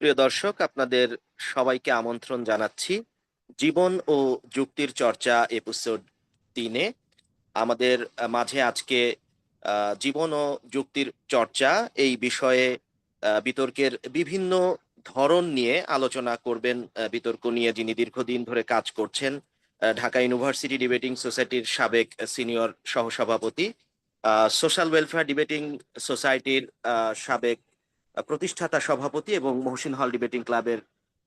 প্রিয় দর্শক, আপনাদের সবাইকে আমন্ত্রণ জানাচ্ছি জীবন ও যুক্তির চর্চা এপিসোড 3-এ। আমাদের মাঝে আজকে জীবন ও যুক্তির চর্চা এই বিষয়ে বিতর্কের বিভিন্ন ধরন নিয়ে আলোচনা করবেন। বিতর্ক নিয়ে যিনি দীর্ঘদিন ধরে কাজ করছেন, ঢাকা ইউনিভার্সিটি ডিবেটিং সোসাইটির সাবেক সিনিয়র সহসভাপতি, সোশ্যাল ওয়েলফেয়ার ডিবেটিং সোসাইটির সাবেক প্রতিষ্ঠাতা সভাপতি এবং মহসিন হল ডিবেটিং ক্লাবের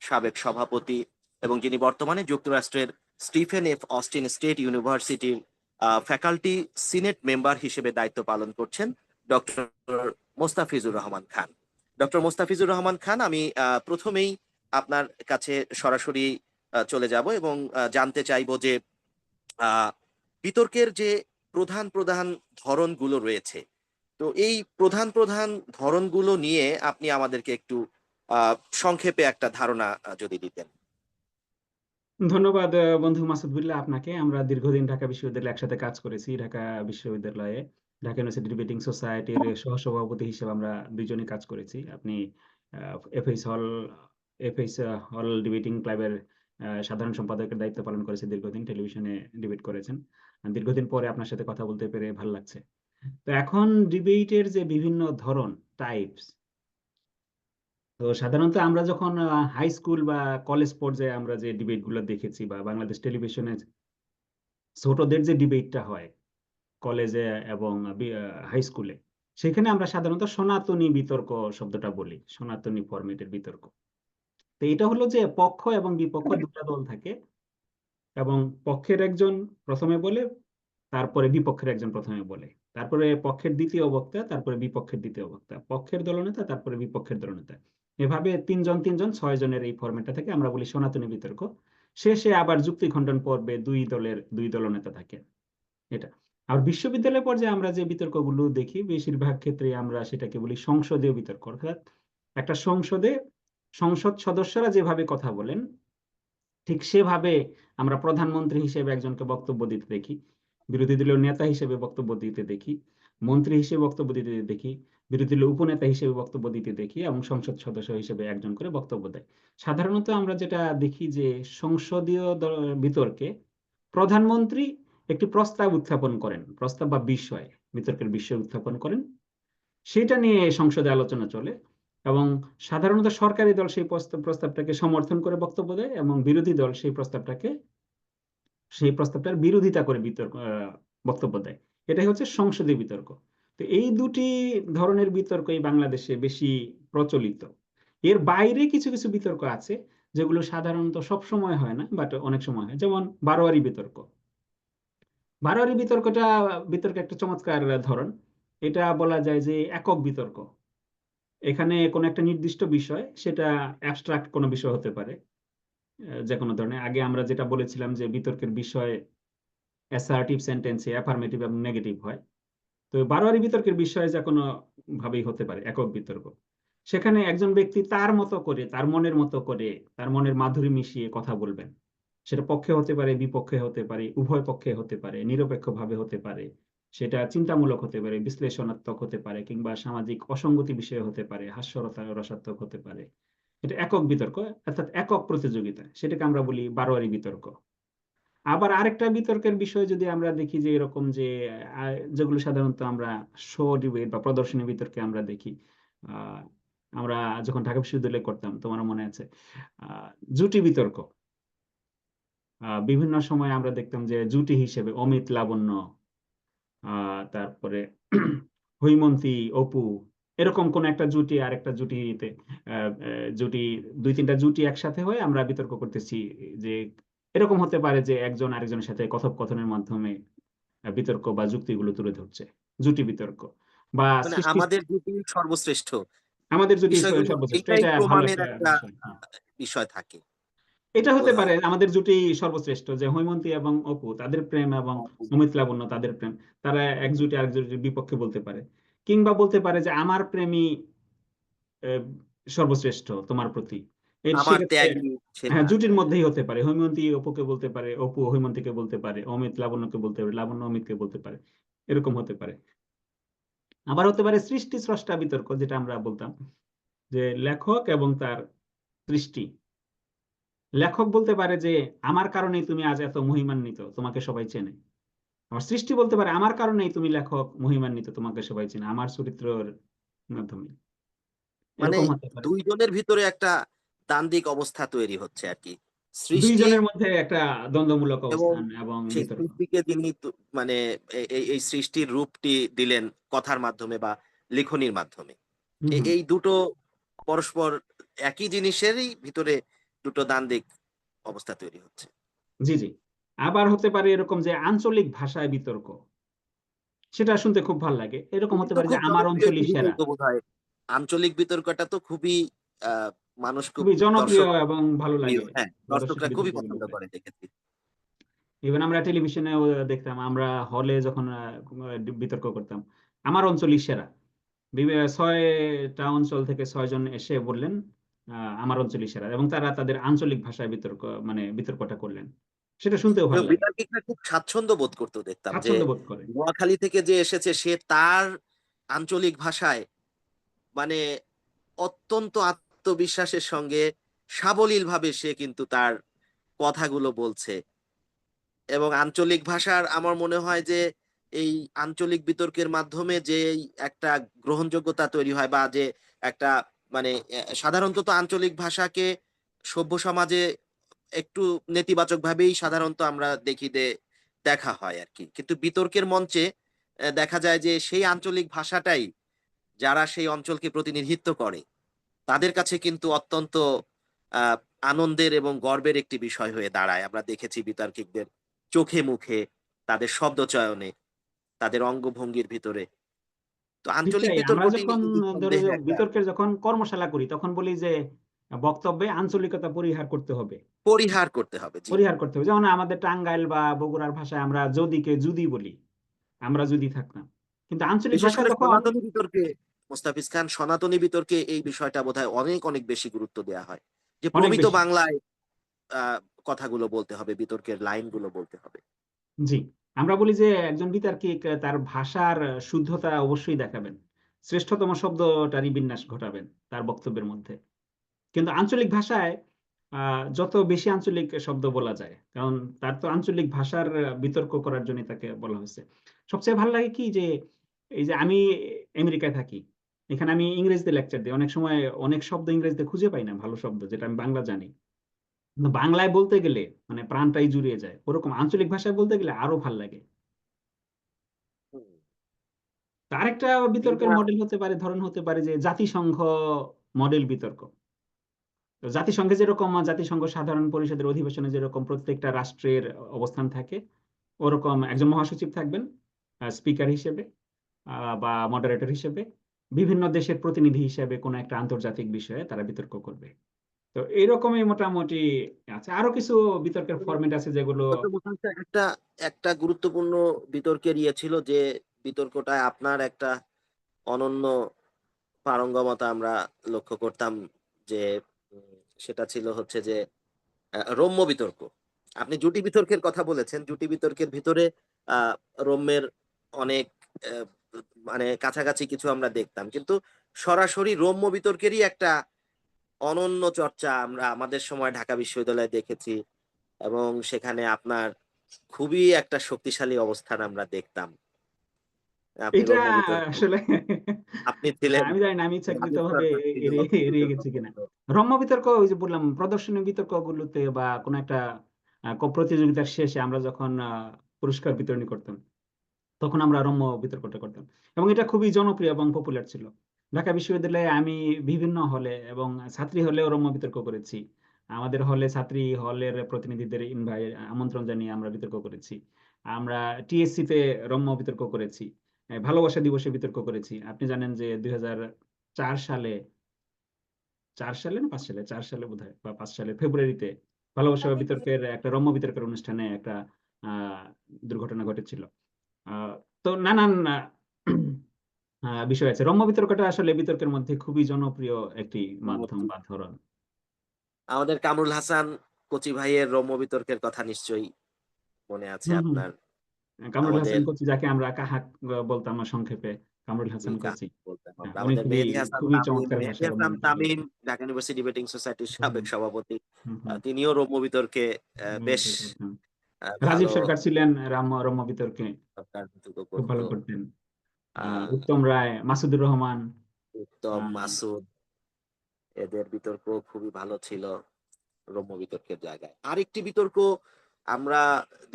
সাবেক সভাপতি, এবং যিনি বর্তমানে যুক্তরাষ্ট্রের স্টিফেন এফ অস্টিন স্টেট ইউনিভার্সিটির ফ্যাকাল্টি সিনেট মেম্বার হিসেবে দায়িত্ব পালন করছেন, ডক্টর মোস্তাফিজুর রহমান খান। ডক্টর মোস্তাফিজুর রহমান খান, আমি প্রথমেই আপনার কাছে সরাসরি চলে যাব এবং জানতে চাইবো যে আহ, বিতর্কের যে প্রধান প্রধান ধরনগুলো রয়েছে, তো এই প্রধান প্রধান ধরনগুলো নিয়ে আপনি আমাদেরকে একটু সংক্ষেপে একটা ধারণা যদি দিতেন। ধন্যবাদ বন্ধু মাসুদুল্লাহ আপনাকে। আমরা দীর্ঘদিন ঢাকা বিশ্ববিদ্যালয়ে একসাথে কাজ করেছি। ঢাকা বিশ্ববিদ্যালয়ে ঢাকা ইউনিভার্সিটি ডিবেটিং সোসাইটির সহসভাপতি হিসেবে আমরা দুইজনই কাজ করেছি। আপনি এফএইচ হল এফএইচ হল ডিবেটিং ক্লাবের সাধারণ সম্পাদকের দায়িত্ব পালন করেছে, দীর্ঘদিন টেলিভিশনে ডিবেট করেছেন। দীর্ঘদিন পরে আপনার সাথে কথা বলতে পেরে ভালো লাগছে। তো এখন ডিবেটের যে বিভিন্ন ধরন, টাইপস, তো সাধারণত আমরা যখন হাই স্কুল বা কলেজ পর্যায়ে আমরা যে ডিবেট গুলো দেখেছি বা বাংলাদেশ টেলিভিশনে ছোটদের যে ডিবেটটা হয় কলেজে এবং হাই স্কুলে, সেখানে আমরা সাধারণত সনাতনী বিতর্ক শব্দটা বলি, সনাতনী ফরম্যাটের বিতর্ক। তো এটা হলো যে পক্ষ এবং বিপক্ষ দুটা দল থাকে এবং পক্ষের একজন প্রথমে বলে, তারপরে বিপক্ষের একজন প্রথমে বলে, তারপরে পক্ষের দ্বিতীয় বক্তা, তারপরে বিপক্ষের দ্বিতীয় বক্তা, পক্ষের দলনেতা, তারপরে বিপক্ষের দলনেতা। এভাবে তিনজন তিনজন 6 জনের এই ফরম্যাটটা থেকে আমরা বলি সনাতনী বিতর্ক। শেষে আবার যুক্তি খণ্ডন পর্বে দুই দলের দুই দলনেতা থাকে। এটা আর বিশ্ববিদ্যালয় পর্যায়ে আমরা যে বিতর্কগুলো দেখি বেশিরভাগ ক্ষেত্রে আমরা সেটাকে বলি সংসদীয় বিতর্ক। অর্থাৎ একটা সংসদে সংসদ সদস্যরা যেভাবে কথা বলেন ঠিক সেভাবে আমরা প্রধানমন্ত্রী হিসেবে একজনকে বক্তব্য দিতে দেখি, বিরোধী দলীয় নেতা হিসেবে বক্তব্য দিতে দেখি, মন্ত্রী হিসেবে বক্তব্য দিতে দেখি, বিরোধী দলীয় উপনেতা হিসেবে বক্তব্য দিতে দেখি এবং সংসদ সদস্য হিসেবে একজন করে বক্তব্য দেয়। সাধারণত আমরা যেটা দেখি যে সংসদীয় বিতর্কে প্রধানমন্ত্রী একটি প্রস্তাব উত্থাপন করেন, প্রস্তাব বা বিষয়, বিতর্কের বিষয় উত্থাপন করেন, সেটা নিয়ে সংসদে আলোচনা চলে এবং সাধারণত সরকারি দল সেই প্রস্তাবটাকে সমর্থন করে বক্তব্য দেয় এবং বিরোধী দল সেই প্রস্তাবটার বিরোধিতা করে বিতর্ক বক্তব্য দেয়। এটাই হচ্ছে সংসদীয় বিতর্ক। তো এই দুটি ধরনের বিতর্ক এই বাংলাদেশে বেশি প্রচলিত। এর বাইরে কিছু কিছু বিতর্ক আছে যেগুলো সাধারণত সব সময় হয় না, বাট অনেক সময় হয়, যেমন বারোয়ারি বিতর্ক। বারোয়ারি বিতর্ক একটা চমৎকার ধরন। এটা বলা যায় যে একক বিতর্ক। এখানে কোনো একটা নির্দিষ্ট বিষয়, সেটা অ্যাবস্ট্রাক্ট কোনো বিষয় হতে পারে, যে কোনো ধরনের। আগে আমরা যেটা বলেছিলাম যে বিতর্কের বিষয় অ্যাসার্টিভ সেন্টেন্সে অ্যাফার্মেটিভ এবং নেগেটিভ হয়। তো বারোয়ারি বিতর্কের বিষয় যে কোনো ভাবেই হতে পারে একক বিতর্ক। সেখানে একজন ব্যক্তি তার মতো করে, তার মনের মতো করে, তার মনের মাধুরী মিশিয়ে কথা বলবেন। সেটা পক্ষে হতে পারে, বিপক্ষে হতে পারে, উভয় পক্ষে হতে পারে, নিরপেক্ষ ভাবে হতে পারে, সেটা চিন্তামূলক হতে পারে, বিশ্লেষণাত্মক হতে পারে, কিংবা সামাজিক অসঙ্গতি বিষয়ে হতে পারে, হাস্যরতা রসাত্মক হতে পারে। এটা একক বিতর্ক, অর্থাৎ একক প্রতিযোগিতা, সেটাকে আমরা বলি বারোয়ারি বিতর্ক। আবার আরেকটা বিতর্কের বিষয় যদি আমরা দেখি যে এরকম যে যেগুলো সাধারণত আমরা শো ডিবেট বা প্রদর্শনী বিতর্কে আমরা দেখি, আহ, আমরা যখন ঢাকা বিশ্ববিদ্যালয়ে করতাম, তোমার মনে আছে, আহ, জুটি বিতর্ক। বিভিন্ন সময় আমরা দেখতাম যে জুটি হিসেবে অমিত লাবণ্য, তারপরে হৈমন্তী অপু, এরকম কোন একটা জুটি আরেকটা জুটিতে, জুটি, দুই তিনটা জুটি একসাথে হয়ে আমরা বিতর্ক করতেছি। যে এরকম হতে পারে যে একজন আরেকজনের সাথে কথোপকথনের মাধ্যমে বিতর্ক বা যুক্তিগুলো তুলে ধরছে, জুটি বিতর্ক। বা মানে সৃষ্টি, আমাদের জুটি সর্বশ্রেষ্ঠ আমাদের জুটি বিষয়গুলো, সর্বশ্রেষ্ঠ, এটাই এটা ভালো প্রমাণের একটা একটা বিষয়। বিষয় থাকে এটা হতে পারে বোধহয়। আমাদের জুটি সর্বশ্রেষ্ঠ, যে হৈমন্তী এবং অপু তাদের প্রেম এবং অমিত লাবণ্য তাদের প্রেম, তারা এক জুটি আরেক জুটির বিপক্ষে বলতে পারে। কিংবা বলতে পারে যে আমার প্রেমী আহ, সর্বশ্রেষ্ঠ তোমার প্রতি। আমার সেক্ষেত্রে ত্যাগী হ্যাঁ, সেরা। জুটির মধ্যেই হতে পারে, হৈমন্তী অপুকে বলতে পারে, অপু হৈমন্তীকে বলতে পারে, অমিত লাবণ্যকে বলতে পারে, লাবণ্য অমিতকে বলতে পারে, এরকম হতে পারে। আবার হতে পারে সৃষ্টি স্রষ্টা বিতর্ক, যেটা আমরা বলতাম যে লেখক এবং তার সৃষ্টি। লেখক বলতে পারে যে আমার কারণেই তুমি আজ এত মহিমান্বিত, তোমাকে সবাই চেনে। আমার সৃষ্টি বলতে পারে আমার কারণেই তুমি লেখক মহিমান্বিত, তোমাকে সবাই চেনে আমার চরিত্রের মাধ্যমে। মানে এরকম হতে পারে। দুইজনের ভিতরে একটা দ্বান্দ্বিক অবস্থা তৈরি হচ্ছে আর কি, সৃষ্টি দুইজনের মধ্যে একটা দ্বন্দ্বমূলক এবং অবস্থান এবং সেই বিতর্ক। সৃষ্টিকে যিনি মানে এই সৃষ্টির রূপটি দিলেন কথার মাধ্যমে বা লিখনির মাধ্যমে, হুম হুম। এই দুটো পরস্পর একই জিনিসেরই ভিতরে দুটো দ্বান্দ্বিক অবস্থা তৈরি হচ্ছে। জি জি। আবার হতে পারে এরকম যে আঞ্চলিক ভাষায় বিতর্ক, সেটা শুনতে খুব ভালো লাগে। এরকম এটি হতে তো পারে যে খুব আমার জনপ্রিয় একটি অঞ্চলই সেরা। বিতর্ক বোধহয়। আঞ্চলিক বিতর্কটা তো খুবই মানুষ খুব খুবই জনপ্রিয় দর্শক এবং ভালো প্রিয়, লাগে হ্যাঁ প্রদর্শনী দর্শকরা খুবই পছন্দ বিতর্কগুলোতে। করে দেখেছি। ইভেন আমরা টেলিভিশনেও দেখতাম, আমরা হলে যখন বিতর্ক করতাম, আমার অঞ্চলই সেরা। 6টা অঞ্চল থেকে 6জন এসে বললেন আমার অঞ্চলই সেরা, এবং তারা তাদের আঞ্চলিক ভাষায় বিতর্ক, মানে বিতর্কটা করলেন। সেটা শুনতেও এবং ভালো লাগে, বিতার্কিকরা খুব স্বাচ্ছন্দ্য বোধ করতো, দেখতাম যে স্বাচ্ছন্দ্য বোধ করে। নোয়াখালী থেকে যে এসেছে সে তার আঞ্চলিক ভাষায় মানে অত্যন্ত আত্মবিশ্বাসের সঙ্গে সাবলীল ভাবে সে কিন্তু তার কথাগুলো বলছে। এবং আঞ্চলিক ভাষার আমার মনে হয় যে এই আঞ্চলিক বিতর্কের মাধ্যমে যে একটা গ্রহণযোগ্যতা তৈরি হয় বা যে একটা মানে সাধারণত তো আঞ্চলিক ভাষাকে সভ্য সমাজে একটু নেতিবাচক ভাবেই সাধারণত আমরা দেখা হয় আর কি, কিন্তু বিতর্কের মঞ্চে দেখা যায় যে সেই আঞ্চলিক ভাষাটাই যারা সেই অঞ্চলকে প্রতিনিধিত্ব করে তাদের কাছে কিন্তু অত্যন্ত আহ, আনন্দের এবং গর্বের একটি বিষয় হয়ে দাঁড়ায়। আমরা দেখেছি বিতার্কিকদের চোখে মুখে, তাদের শব্দ চয়নে, তাদের অঙ্গভঙ্গির ভিতরে। তো ঠিক আঞ্চলিক তাই। আমরা বিতর্কটি যখন ধরো নিঃসন্দেহে যে একটা বিতর্কের যখন কর্মশালা করি, তখন বলি যে বক্তব্যে আঞ্চলিকতা পরিহার করতে হবে। পরিহার করতে হবে, জি। পরিহার করতে হবে, যেমন আমাদের টাঙ্গাইল বা বগুড়ার ভাষায় আমরা যদিকে যদি বলি, আমরা যদি থাকতাম। কিন্তু আঞ্চলিক বিশেষ ভাষায় করে যখন সনাতনী বিতর্কে, মোস্তাফিজ খান, সনাতনী বিতর্কে এই বিষয়টা বোধহয় অনেক অনেক বেশি গুরুত্ব দেওয়া হয় যে অনেক প্রমিত বেশি। বাংলায় কথাগুলো বলতে হবে, বিতর্কের লাইনগুলো বলতে হবে। জি। আমরা বলি যে একজন বিতার্কিক তার ভাষার শুদ্ধতা অবশ্যই দেখাবেন, শ্রেষ্ঠতম শব্দটারই বিন্যাস ঘটাবেন তার বক্তব্যের মধ্যে। কিন্তু আঞ্চলিক ভাষায় যত বেশি আঞ্চলিক শব্দ বলা যায়, কারণ তার তো আঞ্চলিক ভাষার বিতর্ক করার জন্য তাকে বলা হয়েছে। সবচেয়ে ভালো লাগে কি যে এই যে আমি আমেরিকায় থাকি, এখানে আমি ইংরেজিতে লেকচার দিই, অনেক সময় অনেক শব্দ ইংরেজিতে খুঁজে পাই না, ভালো শব্দ যেটা আমি বাংলা জানি। কিন্তু বাংলায় বলতে গেলে মানে প্রাণটাই জুড়িয়ে যায়, ওরকম আঞ্চলিক ভাষায় বলতে গেলে আরো ভাল লাগে। হুম। তার একটা বিতর্কের এইটা মডেল হতে পারে, ধরন হতে পারে যে জাতিসংঘ মডেল বিতর্ক। তো জাতিসংঘে যেরকম জাতিসংঘ সাধারণ পরিষদের অধিবেশনে যেরকম প্রত্যেকটা রাষ্ট্রের অবস্থান থাকে, ওরকম একজন মহাসচিব থাকবেন স্পিকার হিসেবে বা মডারেটর হিসেবে, বিভিন্ন দেশের প্রতিনিধি হিসেবে কোনো একটা আন্তর্জাতিক বিষয়ে তারা বিতর্ক করবে। তো এইরকমই মোটামুটি আছে, আরো কিছু বিতর্কের ফরম্যাট আছে যেগুলো। ডক্টর মোশাররফ, একটা একটা গুরুত্বপূর্ণ বিতর্কের ছিল যে বিতর্কটায় আপনার একটা অনন্য পারঙ্গমতা আমরা লক্ষ্য করতাম, যে সেটা ছিল হচ্ছে যে রম্য বিতর্ক। আপনি জুটি বিতর্কের কথা বলেছেন, জুটি বিতর্কের ভিতরে আহ রম্যের অনেক আহ, মানে কাছাকাছি কিছু আমরা দেখতাম, কিন্তু সরাসরি রম্য বিতর্কেরই একটা অনন্য চর্চা আমরা আমাদের সময় ঢাকা বিশ্ববিদ্যালয়ে দেখেছি, এবং সেখানে আপনার খুবই একটা শক্তিশালী অবস্থান আমরা দেখতাম। আপনি এটা রম্য বিতর্ক, আসলে আপনি ছিলেন আমি জানি না আমি ইচ্ছাকৃত রাজেশ ভাবে সরকার ছিল এড়িয়ে রম্য এড়িয়ে বিতর্ক গেছি কিনা। করতো। রম্য বিতর্ক ওই যে বললাম প্রদর্শনী বিতর্ক গুলোতে বা কোনো একটা প্রতিযোগিতার শেষে আমরা যখন পুরস্কার বিতরণী করতাম, তখন আমরা রম্য বিতর্কটা করতাম, এবং এটা খুবই জনপ্রিয় এবং পপুলার ছিল। ঢাকা বিশ্ববিদ্যালয়ে আমি বিভিন্ন হলে এবং ছাত্রী হলেও রম্য বিতর্ক করেছি। আমাদের হলে ছাত্রী হলের প্রতিনিধিদের আমন্ত্রণ জানিয়ে আমরা বিতর্ক করেছি। আমরা টিএসসি তে রম্য বিতর্ক করেছি। ভালোবাসা দিবসে বিতর্ক করেছি। আপনি জানেন যে 2004 সালে, 4 সালে না 5 সালে, 4 সালে বোধহয় বা 5 সালে ফেব্রুয়ারিতে ভালোবাসা বিতর্কের একটা রম্য বিতর্কের অনুষ্ঠানে একটা আহ দুর্ঘটনা ঘটেছিল। আহ, তো নানান বিষয় আছে। রম্য বিতর্কটা আসলে বিতর্কের মধ্যে খুবই জনপ্রিয় একটি মাধ্যম বা ধরন। আমাদের কামরুল হাসান কচি ভাইয়ের রম্য বিতর্কের কথা নিশ্চয়ই মনে আছে হম হম। আপনার। কামরুল আমাদের হাসান কোচি, যাকে আমরা কাহাক বলতাম না সংক্ষেপে, কামরুল হাসান কোচি। হ্যাঁ, উনি আমাদের খুবই খুবই চমৎকার মেহেদী ভাষায় হাসান রম্যবিতর্ক তামিম করতেন। ঢাকা ইউনিভার্সিটি ডিবেটিং সোসাইটির হুম, সাবেক সভাপতি। হুম, হুম, তিনিও রম্য বিতর্কে বেশ রম্যবিতর্ক করতেন। রাজীব ভালো সরকার ছিলেন রম্যবিতর্কে, কার্যক্রম খুব করত। ভালো করতেন। আহ উত্তম রায়, মাসুদুর রহমান। উত্তম, আহ, মাসুদ, এদের বিতর্ক খুবই ভালো ছিল রম্য বিতর্কের জায়গায়। আরেকটি বিতর্ক আমরা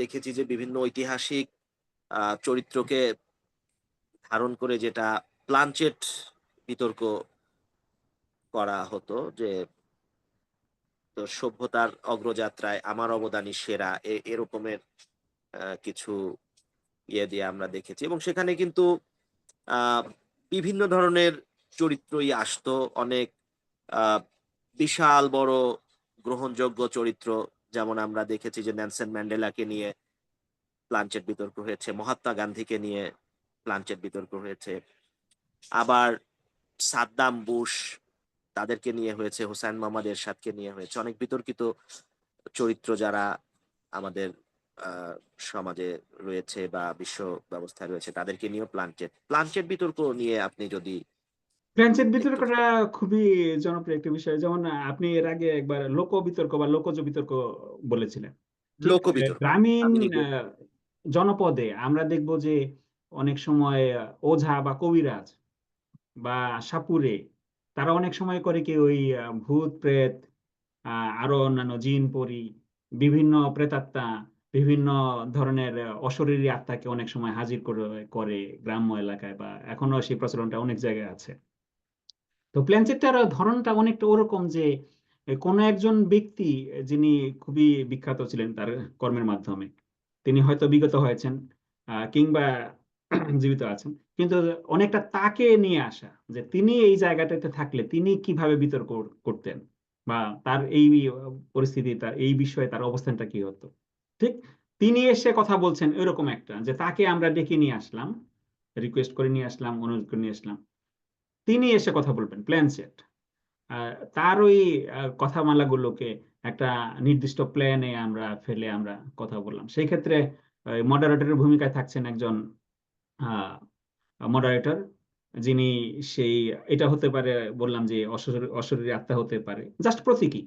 দেখেছি যে বিভিন্ন ঐতিহাসিক চরিত্রকে ধারণ করে যেটা প্লানচেট বিতর্ক করা হতো, যে তো সভ্যতার অগ্রযাত্রায় আমার অবদানই সেরা, এরকমের কিছু ইয়ে দিয়ে আমরা দেখেছি, এবং সেখানে কিন্তু আহ, বিভিন্ন ধরনের চরিত্রই আসতো। অনেক আহ, বিশাল বড় গ্রহণযোগ্য চরিত্র, যেমন আমরা দেখেছি যে নেলসন ম্যান্ডেলাকে নিয়ে প্লানচেট বিতর্ক হয়েছে, মহাত্মা গান্ধীকে নিয়ে প্লানচেট বিতর্ক হয়েছে, আবার সাদ্দাম বুশ তাদেরকে নিয়ে হয়েছে, হুসাইন মোহাম্মদ এরশাদকে নিয়ে হয়েছে। অনেক বিতর্কিত চরিত্র যারা আমাদের আহ, সমাজে রয়েছে বা বিশ্ব ব্যবস্থায় রয়েছে, তাদেরকে নিয়েও প্লানচেট বিতর্ক নিয়ে আপনি যদি ফ্রেঞ্চের একটু। বিতর্কটা খুবই জনপ্রিয় একটি বিষয়। যেমন আপনি এর আগে একবার লোক বিতর্ক বা লোকজ বিতর্ক বলেছিলেন। ঠিক লোক বিতর্ক গ্রামীণ আমি নিজে। জনপদে আমরা দেখব যে অনেক সময় ওঝা বা কবিরাজ বা সাপুড়ে তারা অনেক সময় করে কি ওই ভূত প্রেত, আরো অন্যান্য জিন পরি, বিভিন্ন প্রেতাত্মা, বিভিন্ন ধরনের অশরীরী আত্মাকে অনেক সময় হাজির করে করে গ্রাম্য এলাকায়, বা এখনো সেই প্রচলনটা অনেক জায়গায় আছে। তো প্ল্যানচেটটার ধরনটা অনেকটা ওরকম যে কোনো একজন ব্যক্তি যিনি খুবই বিখ্যাত ছিলেন তার কর্মের মাধ্যমে, তিনি হয়তো বিগত হয়েছেন কিংবা জীবিত আছেন, কিন্তু অনেকটা তাকে নিয়ে আসা যে তিনি এই জায়গাটাতে থাকলে তিনি কিভাবে বিতর্ক করতেন, বা তার এই পরিস্থিতি, তার এই বিষয়ে তার অবস্থানটা কি হতো। ঠিক তিনি এসে কথা বলছেন এরকম একটা, যে তাকে আমরা ডেকে নিয়ে আসলাম, রিকোয়েস্ট করে নিয়ে আসলাম, অনুরোধ করে নিয়ে আসলাম, তিনি এসে কথা বলবেন প্ল্যান সেট। তার ওই কথামালাগুলোকে একটা নির্দিষ্ট প্ল্যানে আমরা ফেলে আমরা কথা বললাম। সেই ক্ষেত্রে মডারেটরের ভূমিকায় থাকছেন একজন মডারেটর, যিনি সেই, এটা হতে পারে, বললাম যে অশরীরী আত্মা হতে পারে, জাস্ট প্রতীকী,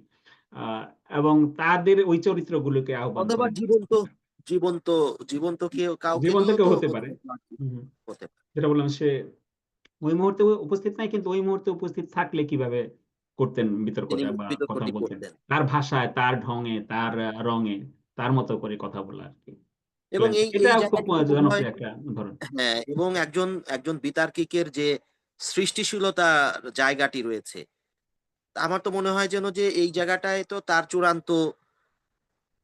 আহ, এবং তাদের ওই চরিত্রগুলোকে আহ্বান অথবা করে জীবন্ত, জীবন্ত জীবন্ত কেউ কাউকে জীবন্ত নিয়েও কেউ তো হতে পারে। হতে হুম, হুম। হতে পারে। যেটা বললাম, সে ওই মুহূর্তে উপস্থিত নাই, কিন্তু ওই মুহূর্তে উপস্থিত থাকলে কিভাবে করতেন তিনি বিতর্কটা বা কথা বিতর্কটি বলতেন, করতেন। তার ভাষায়, তার ঢঙে, তার রঙে, তার মতো করে কথা বলা আর কি। এবং এই এটা এই খুব জায়গাটিতে মনে হয়, জনপ্রিয় একটা ধরন। হ্যাঁ, এবং একজন একজন বিতার্কিকের যে সৃষ্টিশীলতার জায়গাটি রয়েছে, আমার তো মনে হয় যেন যে এই জায়গাটায় তো তার চূড়ান্ত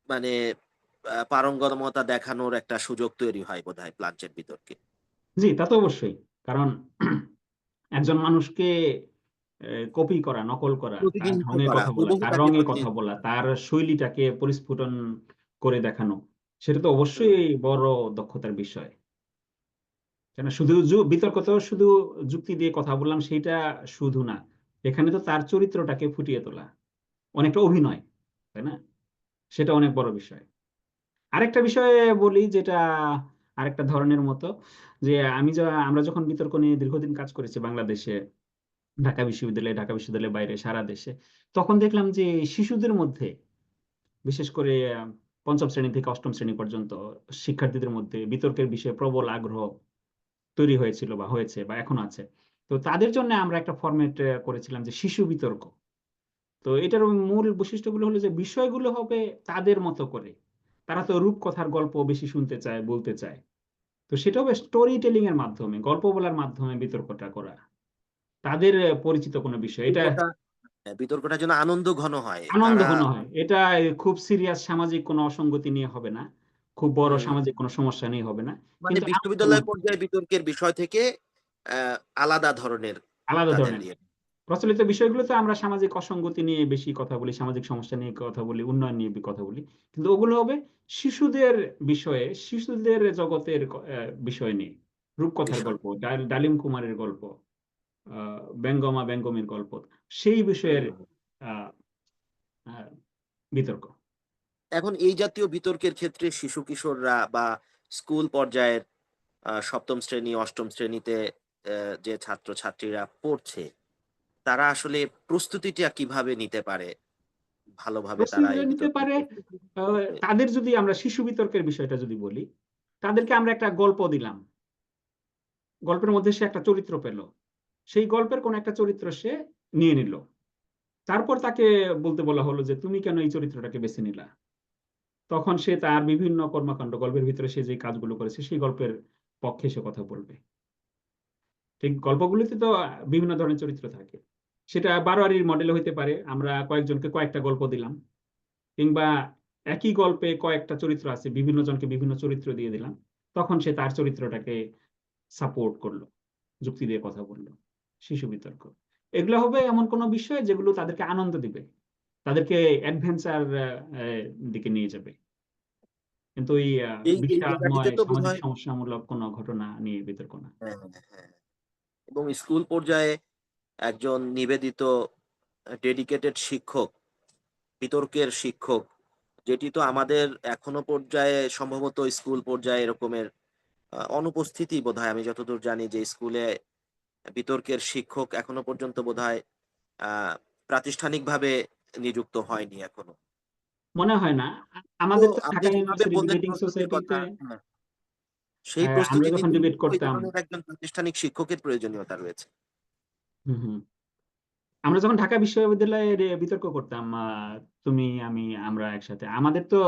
মানে পারঙ্গমতা দেখানোর একটা সুযোগ তৈরি হয় বোধহয় প্লানচেট বিতর্কে। জি, তা তো অবশ্যই। কারণ একজন মানুষকে কপি করা, নকল করা, তার প্রতিনিধিত্ব ঢঙে করা, কথা বলা, হুবহু তার তাকে রঙে কথা প্রতিনিধিত্ব বলা, করা। তার শৈলীটাকে পরিস্ফুটন করে দেখানো, সেটা তো হুম। অবশ্যই বড় দক্ষতার বিষয়। কেন শুধু বিতর্ক তো শুধু যুক্তি দিয়ে কথা বললাম সেইটা শুধু না, এখানে তো তার চরিত্রটাকে ফুটিয়ে তোলা, অনেকটা অভিনয়, তাই না? সেটা অনেক বড় বিষয়। আরেকটা বিষয়ে বলি, যেটা আরেকটা ধরনের মতো, যে আমরা যখন বিতর্ক নিয়ে দীর্ঘদিন কাজ করেছি বাংলাদেশে, ঢাকা বিশ্ববিদ্যালয়ের বাইরে সারা দেশে, তখন দেখলাম যে শিশুদের মধ্যে, বিশেষ করে পঞ্চম শ্রেণী থেকে অষ্টম শ্রেণী পর্যন্ত শিক্ষার্থীদের মধ্যে বিতর্কের বিষয়ে প্রবল আগ্রহ তৈরি হয়েছিল বা হয়েছে বা এখন আছে। তো তাদের জন্য আমরা একটা ফরম্যাট করেছিলাম যে শিশু বিতর্ক। তো এটার মূল বৈশিষ্ট্যগুলো হলো যে বিষয়গুলো হবে তাদের মতো করে, তারা তো রূপকথার গল্প বেশি শুনতে চায়, বলতে চায়। তো সেটা হবে স্টোরি টেলিং এর মাধ্যমে, গল্প বলার মাধ্যমে বিতর্কটা করা, তাদের পরিচিত কোনো বিষয় এটা বিতর্কটা, বিতর্কটা যেন আনন্দ ঘন হয় আনন্দ তারা। ঘন হয়। এটা খুব সিরিয়াস সামাজিক কোনো অসঙ্গতি নিয়ে হবে না, খুব বড় হুম, সামাজিক কোনো সমস্যা নিয়ে হবে না, মানে কিন্তু আনন্দের বিশ্ববিদ্যালয় মধ্যে পর্যায়ে বিতর্কের বিষয় থেকে আলাদা ধরনের আলাদা তাদের ধরনের। ইয়ে। প্রচলিত বিষয়গুলোতে আমরা সামাজিক অসঙ্গতি নিয়ে বেশি কথা বলি, সামাজিক সমস্যা নিয়ে কথা বলি, উন্নয়ন নিয়ে কথা বলি, কিন্তু ওগুলো হবে শিশুদের বিষয়ে, শিশুদের জগতের বিষয় নিয়ে, রূপকথার বিষয়। গল্প, ডালিম কুমারের গল্প, ব্যঙ্গমা ব্যঙ্গমের গল্প, সেই বিষয়ের হুম। আহ, আহ, বিতর্ক। এখন এই জাতীয় বিতর্কের ক্ষেত্রে শিশু কিশোররা বা স্কুল পর্যায়ের সপ্তম শ্রেণী অষ্টম শ্রেণীতে যে ছাত্রছাত্রীরা পড়ছে তারা আসলে প্রস্তুতিটা কিভাবে নিতে পারে? ভালোভাবে তারা প্রস্তুতিটা এই নিতে বিতর্কের পারে প্রস্তুতি নিতে? তাদের যদি আমরা শিশু বিতর্কের বিষয়টা যদি বলি, তাদেরকে আমরা একটা গল্প দিলাম। গল্পের মধ্যে সে একটা চরিত্র পেল। সেই গল্পের কোন একটা চরিত্র সে নিয়ে নিল। তারপর তাকে বলতে বলা হলো যে তুমি কেন এই চরিত্রটাকে বেছে নিলা? তখন সে তার বিভিন্ন কর্মকাণ্ড গল্পের ভিতরে সে যে কাজগুলো করেছে সেই গল্পের পক্ষে সে কথা বলবে। ঠিক গল্পগুলিতে তো বিভিন্ন ধরনের চরিত্র থাকে। সেটা বারোয়ারির মডেলে হইতে পারে, আমরা কয়েকজনকে কয়েকটা গল্প দিলাম, কিংবা একই গল্পে কয়েকটা চরিত্র আছে, বিভিন্ন জনকে বিভিন্ন চরিত্র দিয়ে দিলাম। তখন সে তার চরিত্রটাকে সাপোর্ট করলো, যুক্তি দিয়ে কথা বললো। শিশু বিতর্ক এগুলো হবে এমন কোনো বিষয় যেগুলো তাদেরকে আনন্দ দিবে, তাদেরকে অ্যাডভেঞ্চার দিকে নিয়ে যাবে। কিন্তু ওই এই জায়গাটিতে বিষাদময় তো সামাজিক বোধহয় সমস্যামূলক কোনো ঘটনা নিয়ে বিতর্ক না। হ্যাঁ, হ্যাঁ। এবং স্কুল পর্যায়ে একজন নিবেদিত ডেডিকেটেড শিক্ষক, বিতর্কের শিক্ষক, যেটি তো আমাদের এখনো পর্যায়ে সম্ভবত স্কুল পর্যায়ে এরকমের অনুপস্থিতি বোধহয়। আমি যতদূর জানি যে স্কুলে বিতর্কের শিক্ষক এখনো পর্যন্ত বোধহয় আ প্রাতিষ্ঠানিকভাবে নিযুক্ত হয়নি এখনো। মনে হয় না। তো আমাদের তো আপনি ঢাকা যেভাবে ইউনিভার্সিটি বললেন ডিবেটিং প্রস্তুতির কথা, সোসাইটিতে হ্যাঁ, সেই প্রস্তুতি আমরা যখন নিতে ডিবেট কিন্তু এই করতাম। ধরনের একজন প্রাতিষ্ঠানিক শিক্ষকের প্রয়োজনীয়তা রয়েছে। হুম, হুম। আমরা যখন ঢাকা বিশ্ববিদ্যালয়ে বিতর্ক করতাম, তুমি আমি আমরা একসাথে, আমাদের তো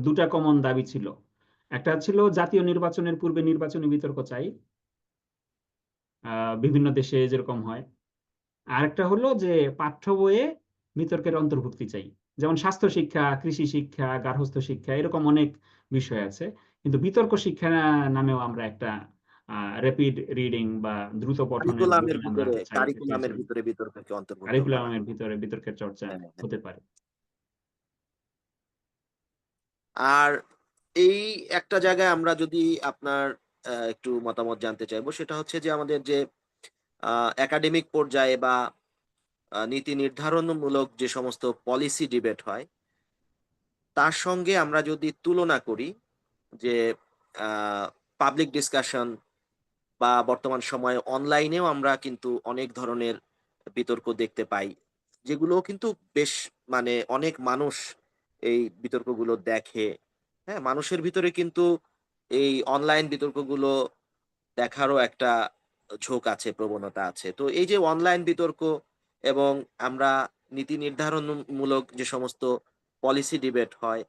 দুটা কমন দাবি ছিল। একটা ছিল জাতীয় নির্বাচনের পূর্বে নির্বাচনী বিতর্ক চাই, বিভিন্ন দেশে যেরকম হয়। আরেকটা হলো যে পাঠ্য বইয়ে বিতর্কের অন্তর্ভুক্তি চাই। যেমন স্বাস্থ্য শিক্ষা, কৃষি শিক্ষা, গার্হস্থ্য শিক্ষা, এরকম অনেক বিষয় আছে। কিন্তু বিতর্ক শিক্ষা নামেও আমরা একটা র্যাপিড রিডিং বা দ্রুত পঠনের বই আমরা চাইতে কারিকুলামের চেয়েছিলাম। ভিতরে বিতর্ককে অন্তর্ভুক্ত করা। কারিকুলামের ভিতরে বিতর্কের চর্চা হ্যাঁ, হ্যাঁ। হতে পারে। আর এই একটা জায়গায় আমরা যদি আপনার একটু মতামত জানতে চাইবো, সেটা হচ্ছে যে আমাদের যে একাডেমিক পর্যায়ে বা নীতি নির্ধারণমূলক যে সমস্ত পলিসি ডিবেট হয়, তার সঙ্গে আমরা যদি তুলনা করি যে আ পাবলিক ডিসকাশন বা বর্তমান সময়ে অনলাইনেও আমরা কিন্তু অনেক ধরনের বিতর্ক দেখতে পাই। যেগুলোও কিন্তু বেশ মানে অনেক মানুষ এই বিতর্কগুলো দেখে। হ্যাঁ? মানুষের ভিতরে কিন্তু এই অনলাইন বিতর্কগুলো দেখারও একটা ঝোঁক আছে, প্রবণতা আছে। তো এই যে অনলাইন বিতর্ক এবং আমরা নীতি নির্ধারণমূলক যে সমস্ত পলিসি ডিবেট হয়,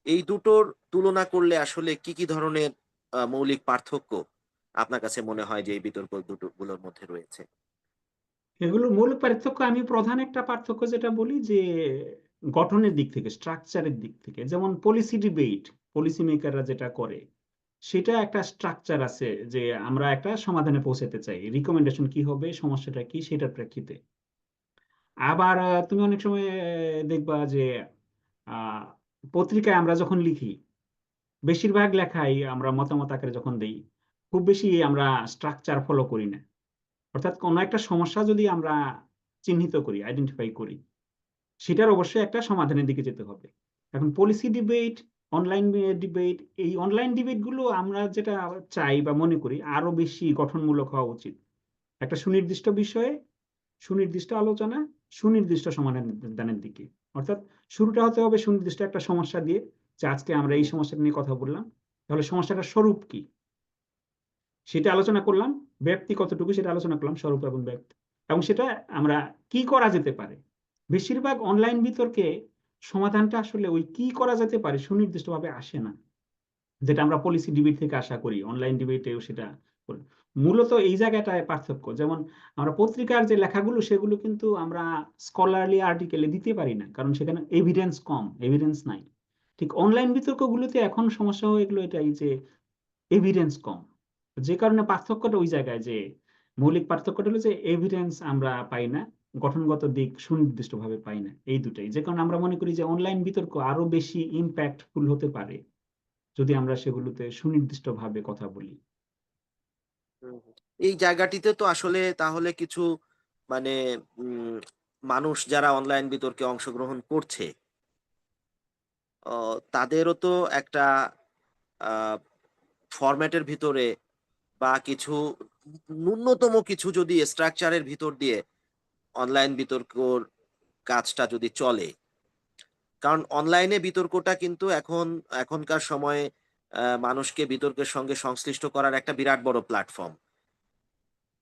এই দুটোর তুলনা করলে আসলে কি ধরনের মৌলিক পার্থক্য আপনার কাছে মনে হয় যে এই বিতর্ক গুলোর মধ্যে রয়েছে? এগুলোর মূল পার্থক্য, আমি প্রধান একটা পার্থক্য যেটা বলি যে গঠনের দিক থেকে, স্ট্রাকচারের দিক থেকে। যেমন পলিসি ডিবেট, পলিসি মেকাররা যেটা করে সেটা একটা স্ট্রাকচার আছে, যে আমরা একটা সমাধানে পৌঁছাতে চাই, রিকমেন্ডেশন কি হবে, সমস্যাটা কি, সেটার প্রেক্ষিতে। আবার তুমি অনেক সময় দেখবা যে আহ, পত্রিকায় আমরা যখন লিখি, বেশিরভাগ লেখাই আমরা মতামত আকারে যখন দেই, খুব বেশি আমরা স্ট্রাকচার ফলো করি না। অর্থাৎ কোনো একটা সমস্যা যদি আমরা চিহ্নিত করি, আইডেন্টিফাই করি, সেটার অবশ্যই একটা সমাধানের দিকে যেতে হবে। এখন পলিসি ডিবেট, অনলাইন ডিবেট, এই অনলাইন ডিবেট গুলো আমরা যেটা চাই বা মনে করি আরো বেশি গঠনমূলক হওয়া উচিত। একটা সুনির্দিষ্ট বিষয়ে সুনির্দিষ্ট আলোচনা, সুনির্দিষ্ট সমাধানের দিকে। অর্থাৎ শুরুটা হতে হবে সুনির্দিষ্ট একটা সমস্যা দিয়ে, যে আজকে আমরা এই হুম, সমস্যাটা নিয়ে কথা বললাম, তাহলে সমস্যাটার স্বরূপ কি সেটা আলোচনা করলাম, ব্যাপ্তি কতটুকু সেটা আলোচনা করলাম, স্বরূপ এবং ব্যাপ্তি, এবং সেটা আমরা কি করা যেতে পারে। বেশিরভাগ অনলাইন বিতর্কে সমাধানটা আসলে ওই কি করা যেতে পারে সুনির্দিষ্টভাবে আসে না, যেটা আমরা পলিসি ডিবেট থেকে আশা করি, অনলাইন ডিবেটেও সেটা করি। মূলত এই জায়গাটায় পার্থক্য। যেমন আমরা পত্রিকার যে লেখাগুলো সেগুলো কিন্তু আমরা স্কলারলি আর্টিকেলে দিতে পারি না, কারণ সেখানে এভিডেন্স কম, এভিডেন্স নাই। ঠিক অনলাইন বিতর্কগুলোতে এখন সমস্যা হয়ে গেলো এটাই যে এভিডেন্স কম। যে কারণে পার্থক্যটা ওই জায়গায়, যে মৌলিক পার্থক্যটা হলো যে এভিডেন্স আমরা পাই না, গঠনগত দিক সুনির্দিষ্টভাবে পাই না, এই দুটাই। যে কারণে আমরা মনে করি যে অনলাইন বিতর্ক আরো বেশি ইম্প্যাক্টফুল হতে পারে যদি আমরা সেগুলোতে সুনির্দিষ্টভাবে কথা বলি। হুম, হুম। এই জায়গাটিতে তো আসলে তাহলে কিছু মানে উম মানুষ যারা অনলাইন বিতর্কে অংশগ্রহণ করছে, অ তাদেরও তো একটা আ ফরম্যাটের ভিতরে বা কিছু ন্যূনতম কিছু যদি স্ট্রাকচারের ভিতর দিয়ে অনলাইন বিতর্কর কাজটা যদি চলে, কারণ অনলাইনে বিতর্কটা কিন্তু এখনকার সময়ে মানুষকে বিতর্কের সঙ্গে সংশ্লিষ্ট করার একটা বিরাট বড় প্ল্যাটফর্ম।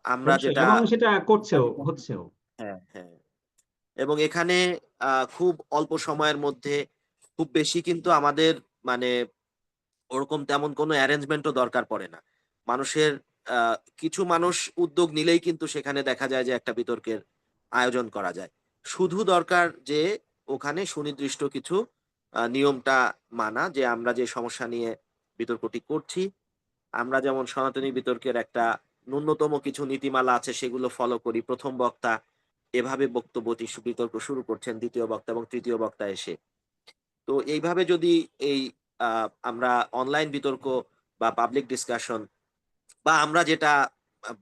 আমরা অবশ্যই, যেটা এবং সেটা করছেও, হচ্ছেও। হ্যাঁ, হ্যাঁ। এবং এখানে খুব অল্প সময়ের মধ্যে খুব বেশি কিন্তু আমাদের মানে ওরকম তেমন কোনো অ্যারেঞ্জমেন্টও দরকার পড়ে না। মানুষের আ কিছু মানুষ উদ্যোগ নিলেই কিন্তু সেখানে দেখা যায় যে একটা বিতর্কের আয়োজন করা যায়। শুধু দরকার যে ওখানে সুনির্দিষ্ট কিছু নিয়মটা মানা, যে আমরা যে সমস্যা নিয়ে বিতর্কটি করছি, আমরা যেমন সনাতনী বিতর্কের একটা ন্যূনতম কিছু নীতিমালা আছে সেগুলো ফলো করি। ১ম বক্তা এভাবে বিতর্ক শুরু করছেন, ২য় বক্তা এবং ৩য় বক্তা এসে। তো এইভাবে যদি এই আ আমরা অনলাইন বিতর্ক বা পাবলিক ডিসকাশন বা আমরা যেটা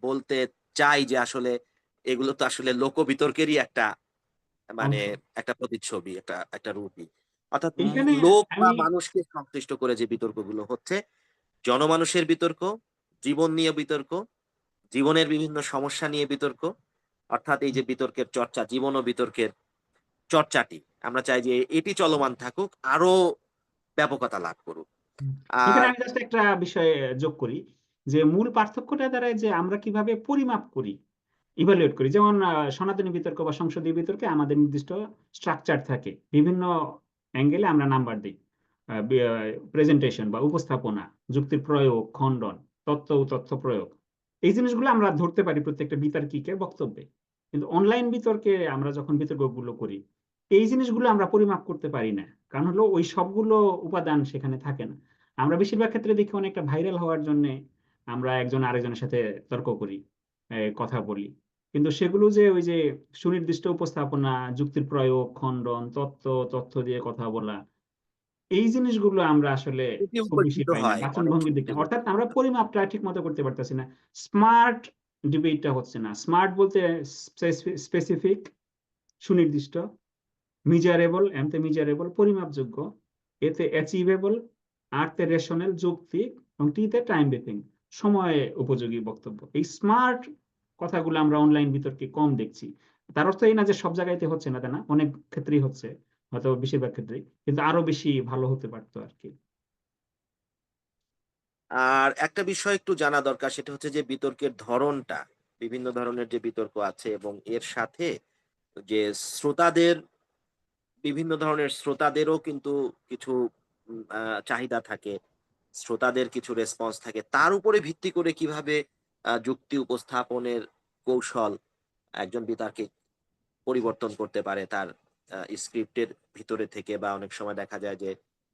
বলতে চাই যে আসলে এগুলো তো আসলে লোকবিতর্কেরই একটা মানে অংশ। একটা প্রতিচ্ছবি, একটা রূপই। অর্থাৎ এইখানে লোক বা আমি মানুষকে সংশ্লিষ্ট করে যে বিতর্কগুলো হচ্ছে, জনমানুষের বিতর্ক, জীবন নিয়ে বিতর্ক, জীবনের বিভিন্ন সমস্যা নিয়ে বিতর্ক। অর্থাৎ এই যে বিতর্কের চর্চা, জীবন ও বিতর্কের চর্চাটি আমরা চাই যে এটি চলমান থাকুক, আরো ব্যাপকতা লাভ করুক। হুম, এখানে আর আমি জাস্ট একটা বিষয় যোগ করি, যে মূল পার্থক্যটা দাঁড়ায় যে আমরা কিভাবে পরিমাপ করি, ইভালুয়েট করি। যেমন সনাতনী বিতর্ক বা সংসদীয় বিতর্কে আমাদের নির্দিষ্ট স্ট্রাকচার থাকে, বিভিন্ন অ্যাঙ্গেলে আমরা নাম্বার দিই, প্রেজেন্টেশন বা উপস্থাপনা, যুক্তির প্রয়োগ, খণ্ডন, তত্ত্ব ও তথ্য প্রয়োগ, এই জিনিসগুলো আমরা ধরতে পারি প্রত্যেকটা বিতর্কিকের বক্তব্যে। কিন্তু অনলাইন বিতর্কে আমরা যখন বিতর্কগুলো করি, এই জিনিসগুলো আমরা পরিমাপ করতে পারি না। কারণ হলো ওই সবগুলো উপাদান সেখানে থাকে না। আমরা বেশিরভাগ ক্ষেত্রে দেখি অনেকটা ভাইরাল হওয়ার জন্য আমরা একজন আরেকজনের সাথে তর্ক করি, কথা বলি। কিন্তু সেগুলো যে ওই যে সুনির্দিষ্ট উপস্থাপনা, যুক্তির প্রয়োগ, খণ্ডন, তথ্য দিয়ে কথা বলা, এই জিনিসগুলো আমরা আসলে ত্রুটি খুব বেশি উপেক্ষিত পাই না হয়, অনেক বাচনভঙ্গির দিকটা। ক্ষেত্রে অর্থাৎ উপেক্ষিত আমরা হয়। পরিমাপটা ঠিক মতো করতে পারতেছি না। স্মার্ট ডিবেটটা হচ্ছে না। স্মার্ট বলতে স্পেসিফিক, সুনির্দিষ্ট, মিজারেবল, এমতে মিজারেবল, পরিমাপযোগ্য, এতে অ্যাচিভেবল, আরতে রেশনাল, যৌক্তিক, এবং টিতে টাইম বেপিং, সময় উপযোগী বক্তব্য। এই স্মার্ট কথাগুলো আমরা অনলাইন বিতর্কে কম দেখছি। তার অর্থ এই না যে সব জায়গাতে হচ্ছে না, তা না, অনেক ক্ষেত্রেই হচ্ছে, হয়তো বেশিরভাগ ক্ষেত্রেই, কিন্তু আরো বেশি ভালো হতে পারতো আর কি। আর একটা বিষয় একটু জানা দরকার, সেটা হচ্ছে যে বিতর্কের ধরনটা। বিভিন্ন ধরনের যে বিতর্ক আছে এবং এর সাথে যে শ্রোতাদের বিভিন্ন ধরনের শ্রোতাদেরও কিন্তু কিছু চাহিদা থাকে। শ্রোতাদের কিছু রেসপন্স থাকে। তার উপরে ভিত্তি করে কিভাবে যুক্তি উপস্থাপনের কৌশল একজন বিতার্কিক পরিবর্তন করতে পারে তার স্ক্রিপ্টের ভিতরে থেকে, বা অনেক সময় দেখা যায় যে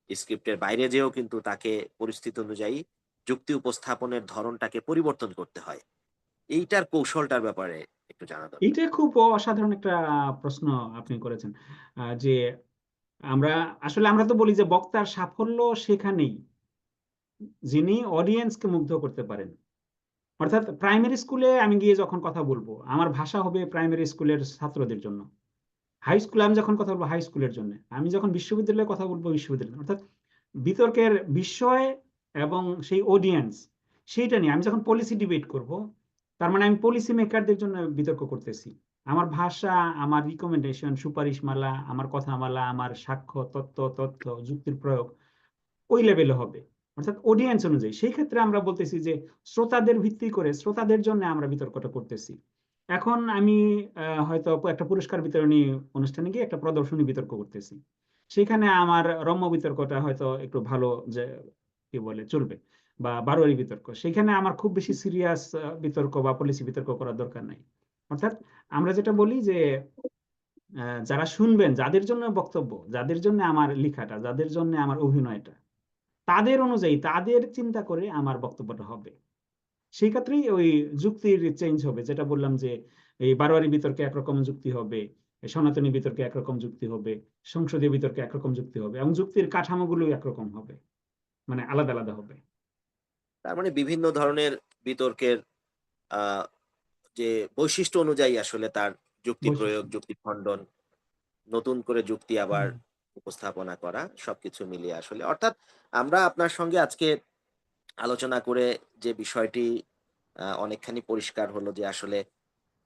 স্ক্রিপ্টের বাইরে যেয়েও কিন্তু তাকে পরিস্থিতি অনুযায়ী যুক্তি উপস্থাপনের ধরনটাকে পরিবর্তন করতে হয়। এইটার কৌশলটার ব্যাপারে একটু জানা দরকার। এইটা খুব অসাধারণ একটা প্রশ্ন আপনি করেছেন। যে আমরা আসলে আমরা তো বলি যে বক্তার সাফল্য সেখানেই, যিনি অডিয়েন্সকে মুগ্ধ করতে পারেন। অর্থাৎ প্রাইমারি স্কুলে আমি গিয়ে যখন কথা বলবো, আমার ভাষা হবে প্রাইমারি স্কুলের ছাত্রদের জন্য। হাই স্কুলে আমি যখন কথা বলবো, হাই স্কুলের জন্য। আমি যখন বিশ্ববিদ্যালয়ে কথা বলবো, বিশ্ববিদ্যালয়। অর্থাৎ বিতর্কের বিষয় এবং সেই অডিয়েন্স, সেইটা নিয়ে আমি যখন পলিসি ডিবেট করব, তার মানে আমি পলিসি মেকারদের জন্য বিতর্ক করতেছি। আমার ভাষা, আমার রিকমেন্ডেশন, সুপারিশমালা, আমার কথামালা, আমার সাক্ষ্য, তথ্য, যুক্তির প্রয়োগ ওই লেভেলে হবে, অর্থাৎ অডিয়েন্স অনুযায়ী। সেই ক্ষেত্রে আমরা বলতেছি যে শ্রোতাদের ভিত্তি করে, শ্রোতাদের জন্য আমরা বিতর্কটা করতেছি। এখন আমি হয়তো একটা পুরস্কার বিতরণী অনুষ্ঠানে গিয়ে একটা প্রদর্শনী বিতর্ক করতেছি। সেখানে আমার রম্য বিতর্কটা হয়তো একটু ভালো, যে কি বলে চলবে, বা বারোয়ারি বিতর্ক, সেখানে আমার খুব বেশি সিরিয়াস বিতর্ক বা পলিসি বিতর্ক করার দরকার নাই। অর্থাৎ আমরা যেটা বলি যে যারা শুনবেন, যাদের জন্য বক্তব্য, যাদের জন্য আমার লেখাটা, যাদের জন্য আমার অভিনয়টা, তাদের অনুযায়ী, তাদের চিন্তা করে আমার বক্তব্যটা হবে। সেই ক্ষেত্রেই ওই যুক্তির চেঞ্জ হবে, যেটা বললাম যে এই বারোয়ারি বিতর্কে একরকম যুক্তি হবে, এই সনাতনী বিতর্কে একরকম যুক্তি হবে, সংসদীয় বিতর্কে একরকম যুক্তি হবে, এবং যুক্তির কাঠামোগুলো একরকম হবে, মানে আলাদা আলাদা হবে। তার মানে বিভিন্ন ধরনের বিতর্কের আ যে বৈশিষ্ট্য অনুযায়ী আসলে তার যুক্তি প্রয়োগ, বৈশিষ্ট্য। যুক্তি খণ্ডন, নতুন করে যুক্তি আবার হুম। উপস্থাপনা করা, সবকিছু মিলিয়ে আসলে। অর্থাৎ আমরা আপনার সঙ্গে আজকে আলোচনা করে যে বিষয়টি অনেকখানি পরিষ্কার হলো যে আসলে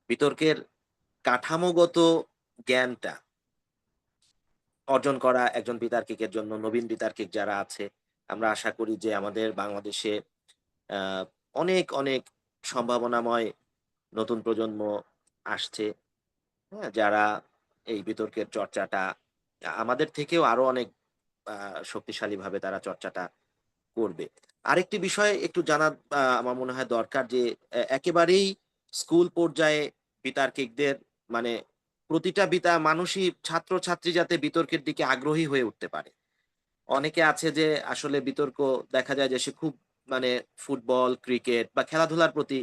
বিতর্কের কাঠামোগত জ্ঞানটা অর্জন করা একজন বিতার্কিকের জন্য, নবীন বিতার্কিক যারা আছে, আমরা আশা করি যে আমাদের বাংলাদেশে আ অনেক, অনেক সম্ভাবনাময় নতুন প্রজন্ম আসছে, হ্যাঁ? যারা এই বিতর্কের চর্চাটা আমাদের থেকেও আরো অনেক আ শক্তিশালীভাবে তারা চর্চাটা করবে। আরেকটি বিষয় একটু জানা আমার মনে হয় দরকার যে একেবারেই স্কুল পর্যায়ে বিতার্কিকদের মানে প্রতিটা মানুষই ছাত্র-ছাত্রী যাতে বিতর্কের দিকে আগ্রহী হয়ে উঠতে পারে। অনেকে আছে যে আসলে বিতর্ক দেখা যায় যে সে খুব মানে ফুটবল, ক্রিকেট বা খেলাধুলার প্রতি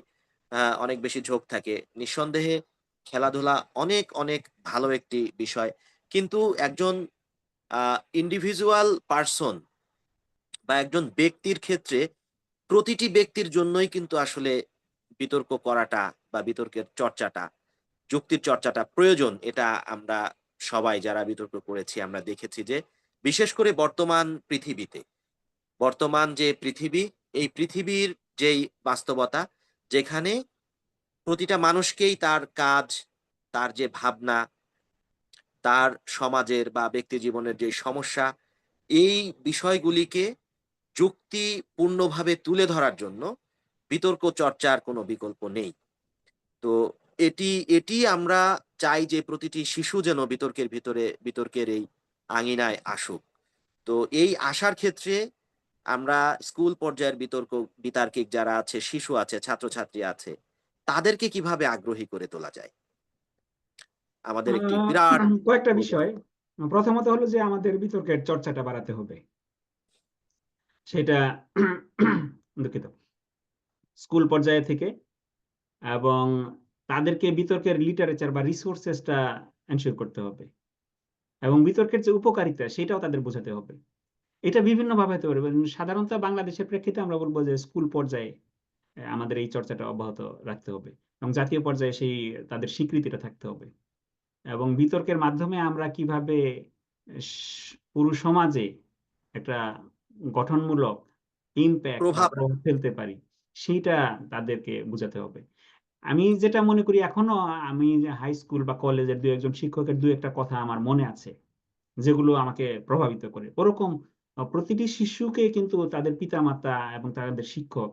অনেক বেশি ঝোঁক থাকে। নিঃসন্দেহে খেলাধুলা অনেক, অনেক ভালো একটি বিষয়। কিন্তু একজন আ ইন্ডিভিজুয়াল পারসন বা একজন ব্যক্তির ক্ষেত্রে প্রতিটি ব্যক্তির জন্যই কিন্তু আসলে বিতর্ক করাটা বা বিতর্কের চর্চাটা, যুক্তির চর্চাটা প্রয়োজন। এটা আমরা সবাই যারা বিতর্ক করেছি আমরা দেখেছি যে বিশেষ করে বর্তমান পৃথিবীতে, বর্তমান যে পৃথিবী, এই পৃথিবীর যেই বাস্তবতা যেখানে প্রতিটা মানুষকেই তার কাজ, তার যে ভাবনা, তার সমাজের বা ব্যক্তি জীবনের যে সমস্যা, এই বিষয়গুলিকে যুক্তিপূর্ণভাবে তুলে ধরার জন্য বিতর্ক চর্চার কোনো বিকল্প নেই। তো এটি আমরা চাই যে প্রতিটি শিশু যেন বিতর্কের ভিতরে বিতর্কের এই আঙিনায় আসুক। তো এই আসার ক্ষেত্রে আমরা স্কুল পর্যায়ের বিতার্কিক যারা আছে, শিশু আছে, ছাত্রছাত্রী আছে, তাদেরকে কিভাবে আগ্রহী করে তোলা যায়? আ আমাদের একটি বিরাট কয়েকটা বিষয়। পূর্বধারণা। প্রথমত হলো যে আমাদের বিতর্কের চর্চাটা বাড়াতে হবে। সেটা দুঃখিত। স্কুল পর্যায়ে থেকে এবং তাদেরকে বিতর্কের লিটারেচার বা রিসোর্সেস টা এনশিওর করতে হবে। এবং বিতর্কের যে উপকারিতা সেটাও তাদের বোঝাতে হবে। এটা বিভিন্নভাবে হতে পারে। সাধারণত বাংলাদেশের প্রেক্ষিতে আমরা বলব যে স্কুল পর্যায়ে আমাদের এই চর্চাটা অব্যাহত রাখতে হবে। এবং জাতীয় পর্যায়ে সেই তাদের স্বীকৃতিটা থাকতে হবে। এবং বিতর্কের মাধ্যমে আমরা কিভাবে স পুরো সমাজে একটা গঠনমূলক ইমপ্যাক্ট বা প্রভাব প্রভাব ফেলতে পারি, সেইটা তাদেরকে বুঝাতে হবে। আমি যেটা মনে করি এখনো আমি যে হাই স্কুল বা কলেজের ২-১ জন শিক্ষকের ২-১ টা কথা আমার মনে আছে, যেগুলো আমাকে প্রভাবিত করে। ওরকম প্রতিটি শিশুকে কিন্তু তাদের পিতামাতা এবং তাদের শিক্ষক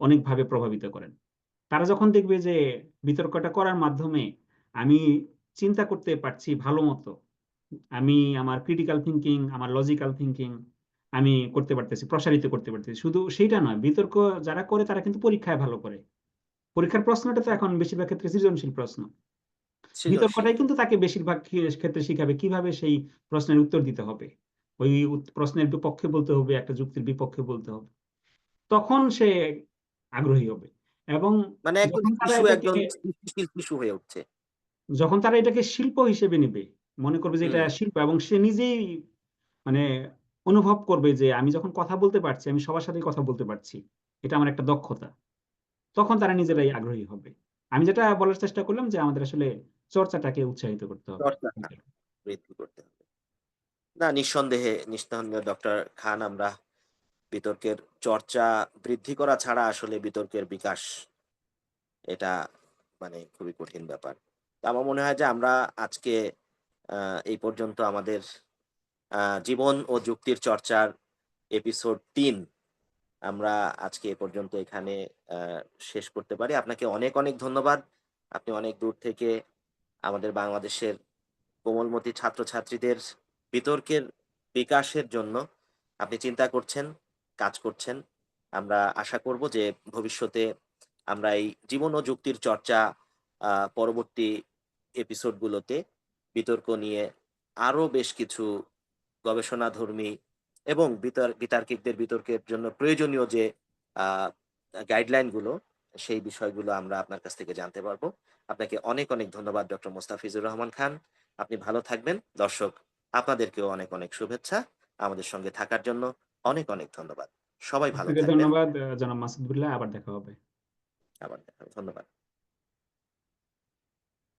অনেকভাবে প্রভাবিত করেন। তারা যখন দেখবে যে বিতর্কটা করার মাধ্যমে আমি চিন্তা করতে পারছি ভালোমতো। আমি আমার ক্রিটিক্যাল থিংকিং, আমার লজিক্যাল থিংকিং আমি করতে পারতেছি, প্রসারিত করতে পারতেছি। শুধু সেইটা নয়, বিতর্ক যারা করে তারা কিন্তু পরীক্ষায় ভালো করে। পরীক্ষার প্রশ্নটা তো এখন বেশিরভাগ ক্ষেত্রে সৃজনশীল প্রশ্ন। সৃজনশীল। বিতর্কটাই কিন্তু তাকে বেশিরভাগ ক্ষেত্রে শিখাবে কিভাবে সেই প্রশ্নের উত্তর দিতে হবে। ওই প্রশ্নের বিপক্ষে বলতে হবে, একটা যুক্তির বিপক্ষে বলতে হবে। তখন সে আগ্রহী হবে। এবং মানে একদম যখন তারা শিশু এটাকে একজন সৃষ্টিশীল শিশু হয়ে উঠছে। যখন তারা এটাকে শিল্প হিসেবে নিবে, মনে করবে যে এটা হুম। শিল্প এবং সে নিজেই মানে অনুভব করবে যে আমি যখন কথা বলতে পারছি, আমি সবার সাথেই কথা বলতে পারছি। এটা আমার একটা দক্ষতা। তখন তারা হুম, নিজেরাই আগ্রহী হবে। আমি যেটা বলার চেষ্টা করলাম যে আমাদের আসলে চর্চাটাকে উৎসাহিত করতে হবে। চর্চাটা বৃদ্ধি করতে হবে। না নিঃসন্দেহে ডক্টর খান আমরা বিতর্কের চর্চা বৃদ্ধি করা ছাড়া আসলে বিতর্কের বিকাশ এটা মানে খুবই কঠিন ব্যাপার। তো আমার মনে হয় যে আমরা আজকে আ এই পর্যন্ত আমাদের জীবন ও যুক্তির চর্চার এপিসোড ৩ আমরা আজকে এ পর্যন্ত এখানে আ শেষ করতে পারি। আপনাকে অনেক, অনেক ধন্যবাদ। আপনি অনেক দূর থেকে আমাদের বাংলাদেশের কোমলমতি ছাত্রছাত্রীদের বিতর্কের বিকাশের জন্য আপনি চিন্তা করছেন, কাজ করছেন। আমরা আশা করব যে ভবিষ্যতে আমরা এই জীবন ও যুক্তির চর্চা পরবর্তী এপিসোডগুলোতে বিতর্ক নিয়ে আরো বেশ কিছু গবেষণাধর্মী এবং বিতার্কিকদের বিতর্কের জন্য প্রয়োজনীয় যে আ গাইডলাইন গুলো, সেই বিষয়গুলো আমরা আপনার কাছ থেকে জানতে পারবো। আপনাকে অনেক, অনেক ধন্যবাদ ডক্টর মোস্তাফিজুর রহমান খান। আপনি ভালো থাকবেন। দর্শক, আপনাদেরকেও অনেক, অনেক শুভেচ্ছা। আমাদের সঙ্গে থাকার জন্য অনেক, অনেক ধন্যবাদ। সবাই ভালো আপনাকে থাকবেন। ধন্যবাদ জনাব মাসুদ বিল্লাহ। আবার দেখা হবে। আবার দেখা হবে। ধন্যবাদ।